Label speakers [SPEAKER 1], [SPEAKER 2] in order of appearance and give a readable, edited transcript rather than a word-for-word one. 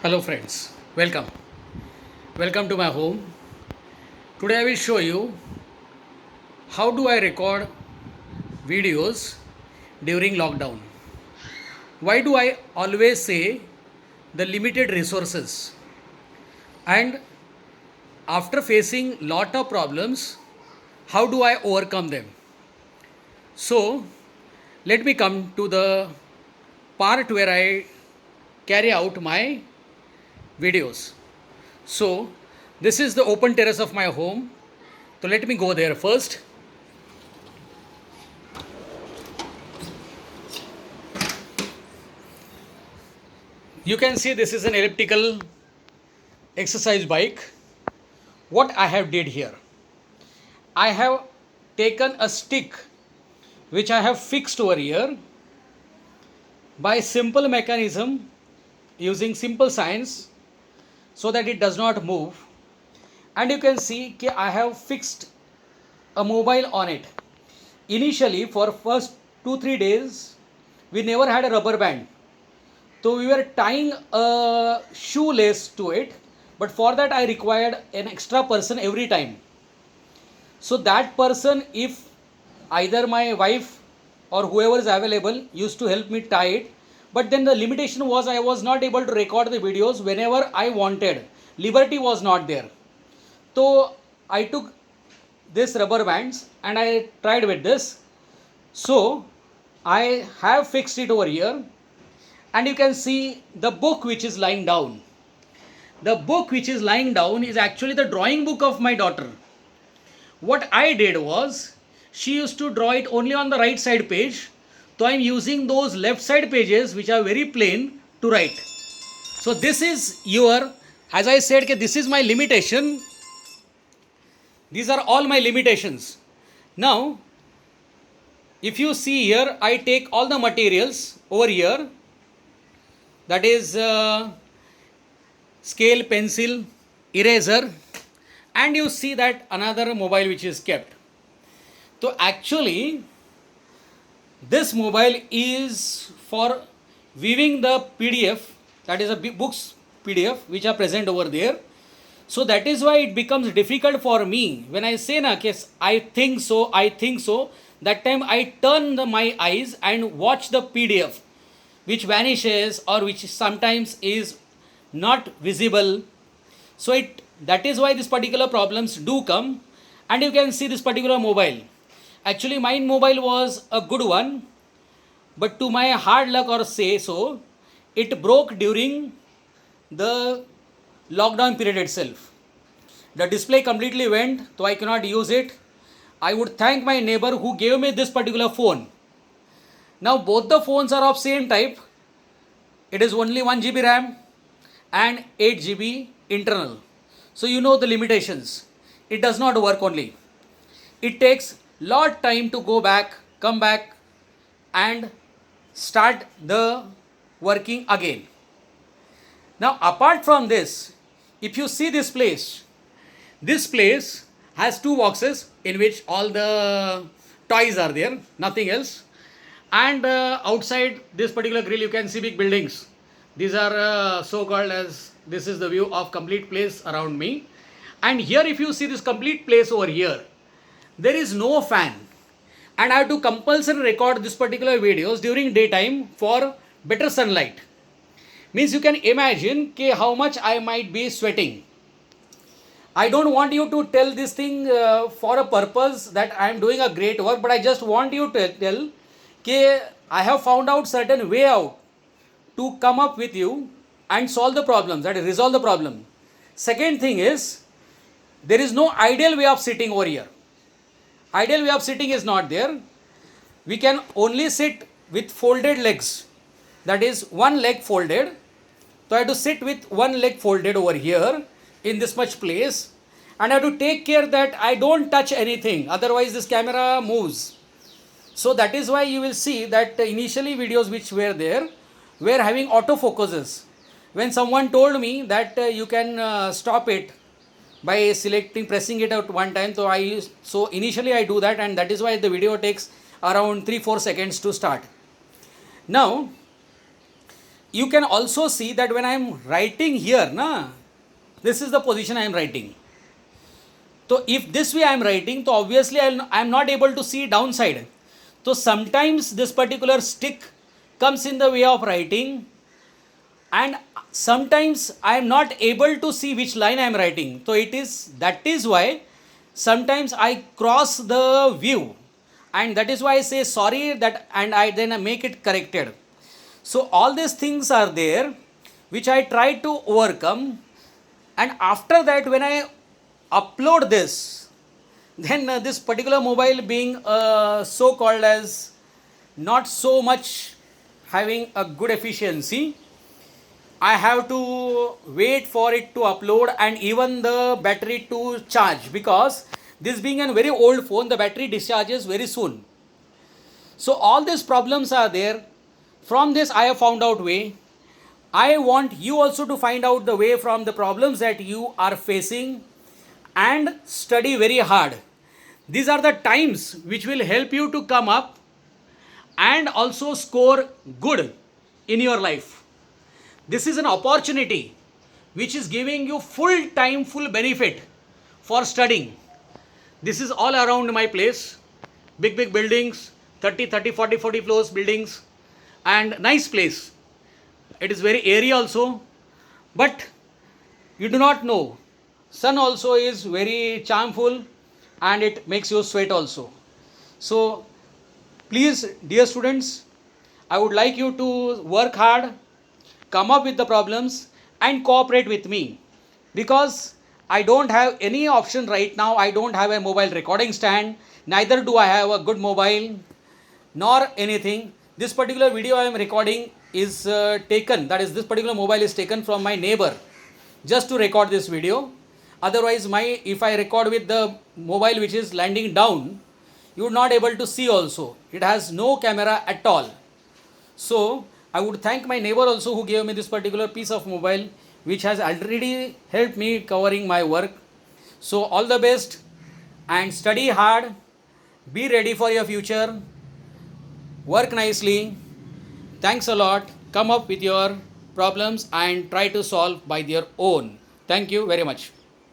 [SPEAKER 1] Hello friends, welcome to my home. Today I will show you how do I record videos during lockdown. Why do I always say the limited resources, and after facing lot of problems, how do I overcome them? So let me come to the part where I carry out my videos. So this is the open terrace of my home. So let me go there first. You can see this is an elliptical exercise bike. What I have did here, I have taken a stick which I have fixed over here by simple mechanism using simple science so that it does not move. And you can see I have fixed a mobile on it. Initially for first 2-3 days we never had a rubber band, so we were tying a shoelace to it, but for that I required an extra person every time. So that person, if either my wife or whoever is available, used to help me tie it. But then the limitation was I was not able to record the videos whenever I wanted. Liberty was not there. So I took this rubber bands and I tried with this. So I have fixed it over here, and you can see the book which is lying down. The book which is lying down is actually the drawing book of my daughter. What I did was, she used to draw it only on the right side page, so I am using those left side pages which are very plain to write. So this is your, as I said, this is my limitation. These are all my limitations. Now if you see here, I take all the materials over here, that is scale, pencil, eraser, and you see that another mobile which is kept. So actually this mobile is for viewing the PDF, that is a books PDF which are present over there. So that is why it becomes difficult for me when I say na case I think so, that time I turn my eyes and watch the PDF which vanishes or which sometimes is not visible. So that is why these particular problems do come. And you can see this particular mobile. Actually my mobile was a good one, but to my hard luck or say so, it broke during the lockdown period itself. The display completely went, so I cannot use it. I would thank my neighbor who gave me this particular phone. Now both the phones are of same type. It is only 1 GB RAM and 8 GB internal. So you know the limitations. It does not work only. It takes lot time to go back, come back and start the working again. Now apart from this, if you see this place has two boxes in which all the toys are there, nothing else. And outside this particular grill you can see big buildings. These are so called as, this is the view of complete place around me. And here if you see this complete place over here, there is no fan, and I have to compulsory record this particular videos during daytime for better sunlight. Means you can imagine how much I might be sweating. I don't want you to tell this thing for a purpose that I am doing a great work, but I just want you to tell I have found out certain way out to come up with you and solve the problems, that is resolve the problem. Second thing is, there is no ideal way of sitting over here. Ideal way of sitting is not there. We can only sit with folded legs, that is one leg folded. So I have to sit with one leg folded over here in this much place, and I have to take care that I don't touch anything, otherwise this camera moves. So that is why you will see that initially videos which were there were having autofocuses. When someone told me that you can stop it by pressing it at one time, so initially I do that, and that is why the video takes around 3-4 seconds to start. Now you can also see that when I am writing here, na, this is the position I am writing. So if this way I am writing, so obviously I am not able to see downside. So sometimes this particular stick comes in the way of writing, and sometimes I am not able to see which line I am writing. So that is why sometimes I cross the view, and that is why I say sorry that, and I then make it corrected. So all these things are there which I try to overcome, and after that when I upload this, then this particular mobile being so called as not so much having a good efficiency, I have to wait for it to upload and even the battery to charge, because this being a very old phone, the battery discharges very soon. So all these problems are there. From this I have found out way. I want you also to find out the way from the problems that you are facing and study very hard. These are the times which will help you to come up and also score good in your life. This is an opportunity which is giving you full time, full benefit for studying. This is all around my place. Big buildings, 30, 40 floors buildings, and nice place. It is very airy also, but you do not know. Sun also is very charmful and it makes you sweat also. So please, dear students, I would like you to work hard, come up with the problems and cooperate with me, because I don't have any option right now. I don't have a mobile recording stand, neither do I have a good mobile nor anything. This particular video I am recording is taken, that is, this particular mobile is taken from my neighbor just to record this video. Otherwise, if I record with the mobile which is landing down, you are not able to see also. It has no camera at all. So I would thank my neighbor also who gave me this particular piece of mobile, which has already helped me covering my work. So all the best and study hard. Be ready for your future. Work nicely. Thanks a lot. Come up with your problems and try to solve by your own. Thank you very much.